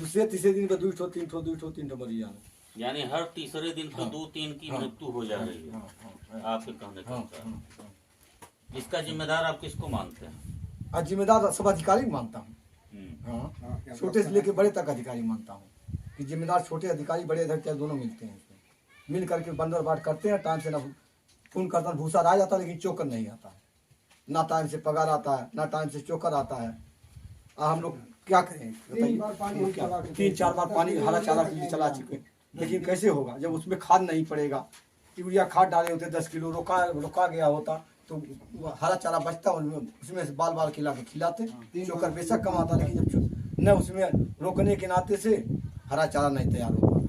दूसरे तीसरे दिन पे 2 ठो 3 ठो 2 ठो 3 ठो मरी जाना। यानी हर तीसरे दिन तो 2-3 की मृत्यु हो जा रही है आपके कहने के अनुसार। इसका जिम्मेदार आप किसको मानते हैं? आज जिम्मेदार सब अधिकारी मानता हूँ। हाँ, छोटे से लेके बड़े तक अधिकारी मानता हूँ कि जिम्मेदार छोटे अधिकारी बड़े अधिकारी दोनों मिलते हैं उसमें, मिल करके बंदर बाट करते हैं। टाइम से ना खून करता भूसा आ जाता है लेकिन चोकर नहीं आता है, ना टाइम से पगार आता है ना टाइम से चोकर आता है। हम लोग क्या करें बताइए? 3-4 बार पानी हरा चारा के लिए चला चुके, लेकिन कैसे होगा जब उसमें खाद नहीं पड़ेगा। यूरिया खाद डाले होते 10 किलो, रोका गया होता तो हरा चारा बचता, उसमें से बाल बाल खिला के खिलाते, चोकर बेशक कमाता, लेकिन जब न उसमें रोकने के नाते से हरा चारा नहीं तैयार हो पाता।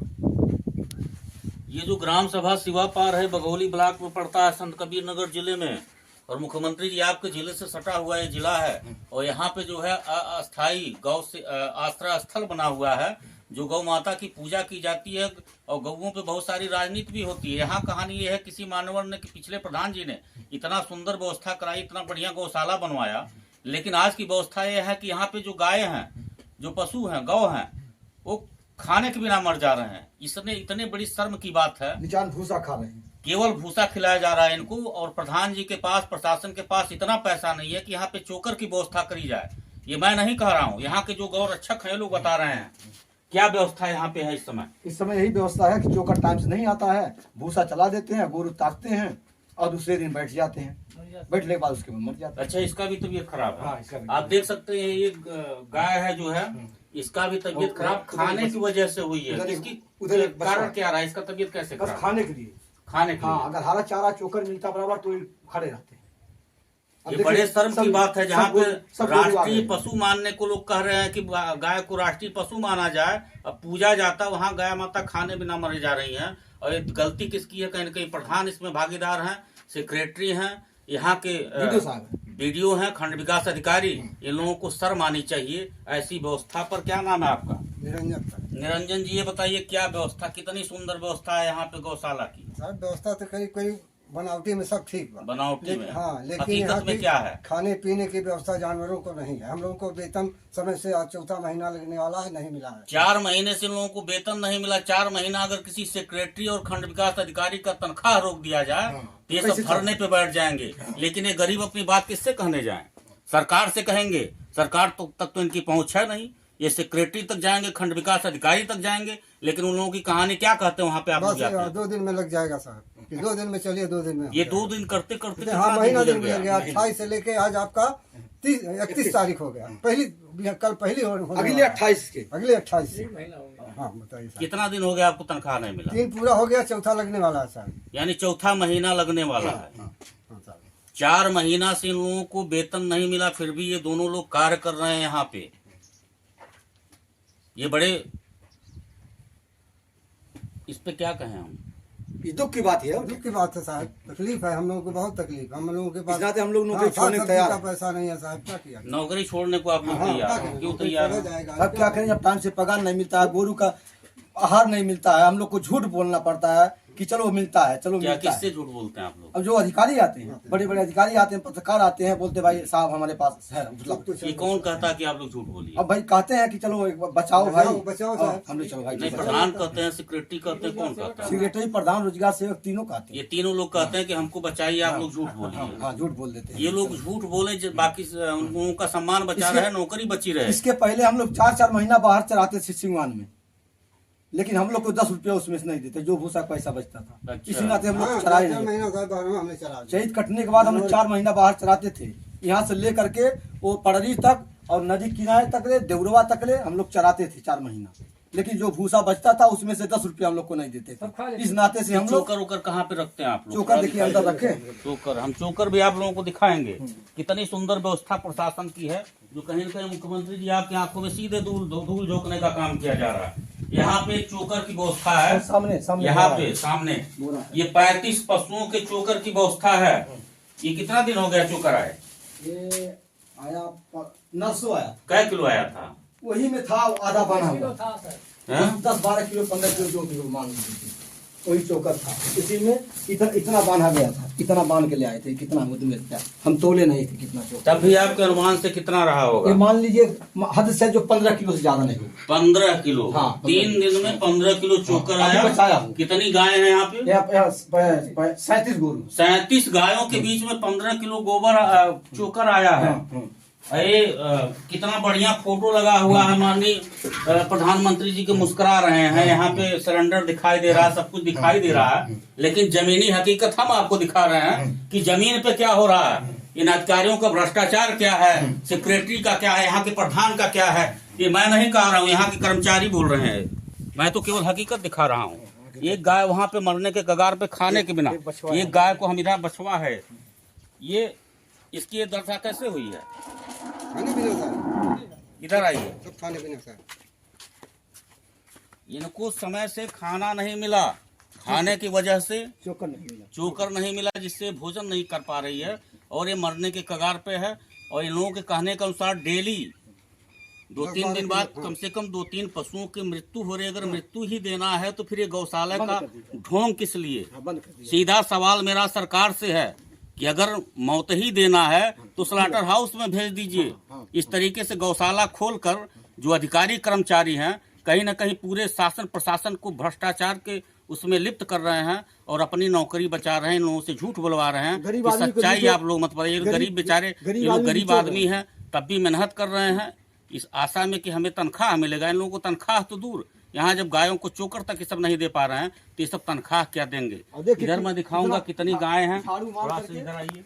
ये जो ग्राम सभा सिवापार है बघौली ब्लॉक में पड़ता है संत कबीर नगर जिले में, और मुख्यमंत्री जी आपके जिले से सटा हुआ ये जिला है, और यहाँ पे जो है अस्थायी गौ से आश्रय स्थल बना हुआ है जो गौ माता की पूजा की जाती है, और गौओं पे बहुत सारी राजनीति भी होती है। यहाँ कहानी ये है किसी मानवर ने, कि पिछले प्रधान जी ने इतना सुंदर व्यवस्था कराई, इतना बढ़िया गौशाला बनवाया, लेकिन आज की व्यवस्था ये है कि यहाँ पे जो गाय हैं, जो पशु हैं, गौ हैं, वो खाने के बिना मर जा रहे हैं। इसने इतने बड़ी शर्म की बात है, निजान भूसा खा रहे हैं, केवल भूसा खिलाया जा रहा है इनको, और प्रधान जी के पास, प्रशासन के पास इतना पैसा नहीं है कि यहाँ पे चोकर की व्यवस्था करी जाए। ये मैं नहीं कह रहा हूँ, यहाँ के जो गौ रक्षक हैं लोग बता रहे हैं। क्या व्यवस्था यहाँ पे है इस समय? इस समय यही व्यवस्था है कि चोकर टाइम से नहीं आता है, भूसा चला देते हैं, गोरू ताकते हैं और दूसरे दिन बैठ जाते हैं, बैठने के बाद उसके बाद मर जाते हैं। अच्छा, इसका भी तबीयत खराब है। हाँ, आप देख सकते हैं ये गाय है जो है, इसका भी तबीयत खराब खाने की वजह से हुई है। इसकी कारण क्या रहा है? इसका तबीयत कैसे खराब? खाने के लिए, खाने के लिए। अगर हरा चारा चोकर मिलता बराबर तो खड़े रहते हैं। ये बड़े शर्म की बात है, जहाँ पे राष्ट्रीय पशु मानने को लोग कह रहे हैं कि गाय को राष्ट्रीय पशु माना जाए, अब पूजा जाता, वहाँ गाय माता खाने बिना मर जा रही हैं। और ये गलती किसकी है? कहीं न कहीं प्रधान इसमें भागीदार हैं, सेक्रेटरी हैं, यहाँ के वीडियो हैं, खंड विकास अधिकारी, इन लोगों को शर्म आनी चाहिए ऐसी व्यवस्था पर। क्या नाम है आपका? निरंजन जी, ये बताइए क्या व्यवस्था, कितनी सुंदर व्यवस्था है यहाँ पे गौशाला की? व्यवस्था तो करीब बनावटी में सब ठीक है, बनावटी में। हाँ, लेकिन हकीकत में क्या है? खाने पीने की व्यवस्था जानवरों को नहीं है। हम लोगों को वेतन समय से आज 4था महीना लगने वाला है, नहीं मिला है। 4 महीने से लोगों को वेतन नहीं मिला। 4 महीना अगर किसी सेक्रेटरी और खंड विकास अधिकारी का तनख्वाह रोक दिया जाए तो ये सब धरने पे बैठ जाएंगे। लेकिन ये गरीब अपनी बात किससे कहने जाए? सरकार से कहेंगे, सरकार तक तो इनकी पहुंच है नहीं। ये सेक्रेटरी तक जाएंगे, खंड विकास अधिकारी तक जाएंगे, लेकिन उन लोगों की कहानी क्या कहते हैं वहाँ पे? आप 2 दिन में लग जाएगा साहब, 2 दिन में चलिए, 2 दिन में। ये 2 दिन करते करते हाँ, महीना दिन गुजर गया। 28 से लेके आज आपका 31 तारीख हो गया। कल पहली अगले 28 के, अगले 28 से। हाँ, बताइए कितना दिन हो गया आपको तनख्वाह नहीं मिला? 3 पूरा हो गया, 4था लगने वाला है साहब। यानी 4था महीना लगने वाला है। 4 महीना से इन लोगों को वेतन नहीं मिला, फिर भी ये दोनों लोग कार्य कर रहे हैं यहाँ पे। ये बड़े, इस पे क्या कहें हम? ये दुख की बात है, दुख की बात है साहब। तकलीफ है, हम लोगों को बहुत तकलीफ। हम लोगों के पास हम लोग नौकरी छोड़ने को तैयार, पैसा नहीं है साहब। क्या किया? नौकरी छोड़ने को आप लोग तैयार? क्यों तैयार? अब क्या करें, जब टाइम से पगार नहीं मिलता है, गोरू का आहार नहीं मिलता है, हम लोग को झूठ बोलना पड़ता है कि चलो मिलता है, चलो क्या? मिलता है। किससे झूठ बोलते हैं आप लोग? अब जो अधिकारी आते हैं, बड़े बड़े अधिकारी आते हैं, पत्रकार आते हैं, बोलते भाई साहब हमारे पास है, मतलब ये कौन कहता है कि आप लोग झूठ बोलिए? अब भाई कहते हैं कि चलो एक बार बचाओ भाई, बचाओ हम लोग चलो भाई। नहीं, प्रधान कहते हैं, सेक्रेटरी कहते हैं, कौन कहता है? सेक्रेटरी, प्रधान, रोजगार सेवक तीनों कहते हैं। ये तीनों लोग कहते हैं कि हमको बचाइए, आप लोग झूठ बोलिए। हाँ, झूठ बोल देते हैं। ये लोग झूठ बोले, बाकी उन लोगों का सम्मान बचा रहे, नौकरी बची रहे। इसके पहले हम लोग 4-4 महीना बाहर चराते थे सिंगवान में, लेकिन हम लोग को 10 रुपया उसमें से नहीं देते, जो भूसा पैसा बचता था। अच्छा। इसी नाते हम लोग चराए हमने चला। शहीद कटने के बाद हम लोग 4 महीना बाहर चराते थे, यहाँ से ले करके वो पड़री तक और नदी किनारे तक ले, देवरवा तक ले हम लोग चराते थे 4 महीना। लेकिन जो भूसा बचता था उसमें से 10 रुपया हम लोग को नहीं देते थे। इस नाते से हम लोग चोकर उकर कहाँ पे रखते हैं आप लोग? चोकर देखिए अंदर रखे। चोकर, हम चोकर भी आप लोगों को दिखाएंगे। कितनी सुंदर व्यवस्था प्रशासन की है, जो कहीं न कहीं मुख्यमंत्री जी आपकी आंखों में सीधे धूल झोंकने का काम किया जा रहा है। यहाँ पे चोकर की व्यवस्था है, सामने यहाँ पे सामने ये 35 पशुओं के चोकर की व्यवस्था है। ये कितना दिन हो गया चोकर आए? ये आया 900 आया। कै किलो आया था? वही में था, आधा बना हुआ था, 10-12 किलो 15 किलो जो किलो मान लीजिए। वही चोकर था, इसी में इतना बांधा गया था, इतना बांध के ले आए थे, कितना मुद्दे था, हम तोले नहीं थे कितना चोकर। तब भी आपके अनुमान से कितना रहा ये होगा? मान लीजिए हद से जो 15 किलो से ज्यादा नहीं होगा। 15 किलो। हाँ, 3 दिन में 15 किलो चोकर अभी आया। बचाया हूँ। कितनी गाय है यहाँ पे? 37 गोरू। 37 गायों के बीच में 15 किलो गोबर चोकर आया है। अरे कितना बढ़िया फोटो लगा हुआ है, माननीय प्रधानमंत्री जी के मुस्कुरा रहे हैं, यहाँ पे सिलेंडर दिखाई दे रहा है, सब कुछ दिखाई दे रहा है, लेकिन जमीनी हकीकत हम आपको दिखा रहे हैं कि जमीन पे क्या हो रहा है, इन अधिकारियों का भ्रष्टाचार क्या है, सेक्रेटरी का क्या है, यहाँ के प्रधान का क्या है। ये मैं नहीं कह रहा हूँ, यहाँ के कर्मचारी बोल रहे हैं, मैं तो केवल हकीकत दिखा रहा हूँ। एक गाय वहाँ पे मरने के कगार पे खाने के बिना, एक गाय को हम इधर बछवा है, ये इसकी ये दशा कैसे हुई है? खाने पीने सर, इधर आइए। सब खाने पीने सर, इनको समय से खाना नहीं मिला, खाने की वजह से चोकर नहीं मिला, जिससे भोजन नहीं कर पा रही है और ये मरने के कगार पे है। और इन लोगों के कहने के अनुसार डेली 2-3 दिन बाद कम से कम 2-3 पशुओं की मृत्यु हो रही है। अगर मृत्यु ही देना है तो फिर ये गौशाला का ढोंग किस लिए? सीधा सवाल मेरा सरकार से है कि अगर मौत ही देना है तो स्लाटर हाउस में भेज दीजिए। इस तरीके से गौशाला खोलकर जो अधिकारी कर्मचारी हैं कहीं न कहीं पूरे शासन प्रशासन को भ्रष्टाचार के उसमें लिप्त कर रहे हैं और अपनी नौकरी बचा रहे हैं, इन लोगों से झूठ बुलवा रहे हैं। ये सच्चाई आप लोग मत बताइए। गरीब बेचारे, ये लोग गरीब आदमी हैं, तब भी मेहनत कर रहे हैं इस आशा में कि हमें तनख्वाह मिलेगा। इन लोगों को तनख्वाह तो दूर, यहाँ जब गायों को चोकर तक ये सब नहीं दे पा रहे हैं तो ये सब तनख्वाह क्या देंगे? इधर मैं दिखाऊंगा कितनी गाय हैं, थोड़ा सा इधर आइए।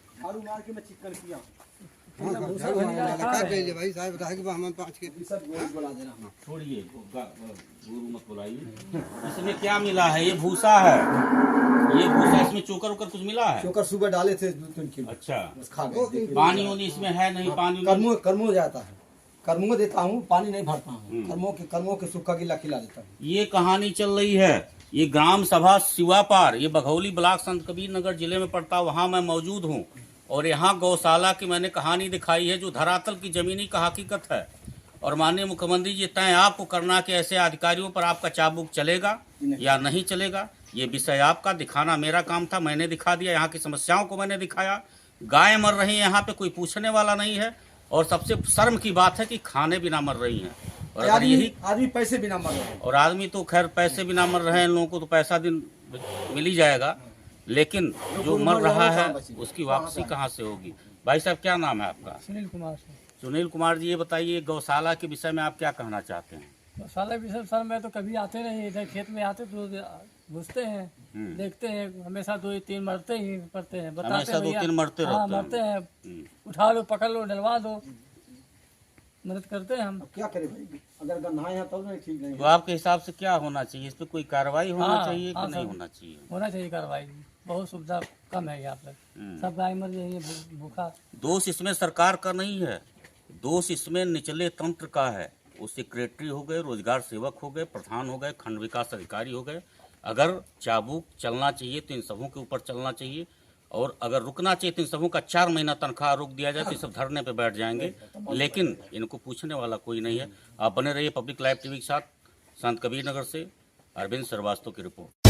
काट लीजिए भाई साहब, बता कि हम 5 के छोड़िए, गुरु मत बुलाइए। इसमें क्या मिला है? ये भूसा है, ये भूसा, इसमें चोकर उकर कुछ मिला है? चोकर सुबह डाले थे 2-3 किलो। अच्छा, बस खा गए। पानी वानी इसमें है नहीं? पानी कर्मों जाता है, कर्मों देता हूँ, पानी नहीं भरता हूँ, कर्मों के सूखा गिला खिला देता हूँ। ये कहानी चल रही है। ये ग्राम सभा सिवापार, ये बघौली ब्लॉक संत कबीर नगर जिले में पड़ता, वहाँ मैं मौजूद हूँ और यहाँ गौशाला की मैंने कहानी दिखाई है जो धरातल की जमीनी का हकीकत है। और माननीय मुख्यमंत्री जी, तय आपको करना कि ऐसे अधिकारियों पर आपका चाबुक चलेगा या नहीं चलेगा, ये विषय आपका, दिखाना मेरा काम था, मैंने दिखा दिया। यहाँ की समस्याओं को मैंने दिखाया। गाय मर रही है, यहाँ पे कोई पूछने वाला नहीं है और सबसे शर्म की बात है कि खाने बिना मर रही हैं। और अगर यही आदमी पैसे बिना मर रहे हैं, और आदमी तो खैर पैसे बिना मर रहे हैं, इन लोगों को तो पैसा दिन मिल ही जाएगा, लेकिन जो मर रहा है उसकी वापसी कहाँ से होगी? भाई साहब, क्या नाम है आपका? सुनील कुमार से। सुनील कुमार जी, ये बताइए गौशाला के विषय में आप क्या कहना चाहते हैं? गौशाला विषय सर, मैं तो कभी आते नहीं, इधर खेत में आते तो घुसते हैं, देखते हैं, हमेशा 2-3 मरते ही पड़ते हैं, बताते हमेशा हैं भैया। 2-3 मरते हाँ, रहते हैं। मरते हैं, उठा लो, पकड़ लो, डलवा दो, मदद करते हैं हम। अब क्या करें भाई, अगर गन्हाएं हैं तब नहीं, ठीक नहीं तो आपके हिसाब से क्या होना चाहिए? इस पे कोई कार्रवाई होना हाँ, चाहिए कि हाँ, नहीं सर। होना चाहिए? होना चाहिए कार्रवाई, बहुत सुविधा कम है यहाँ पर, सब गाय मर रही है भूखा। दोष इसमें सरकार का नहीं है, दोष इसमें निचले तंत्र का है। वो सेक्रेटरी हो गए, रोजगार सेवक हो गए, प्रधान हो गए, खंड विकास अधिकारी हो गए। अगर चाबुक चलना चाहिए तो इन सबों के ऊपर चलना चाहिए, और अगर रुकना चाहिए तो इन सबों का 4 महीना तनख्वाह रोक दिया जाए तो ये सब धरने पे बैठ जाएंगे, लेकिन इनको पूछने वाला कोई नहीं है। आप बने रहिए पब्लिक लाइव टीवी के साथ। संत कबीर नगर से अरविंद श्रीवास्तव की रिपोर्ट।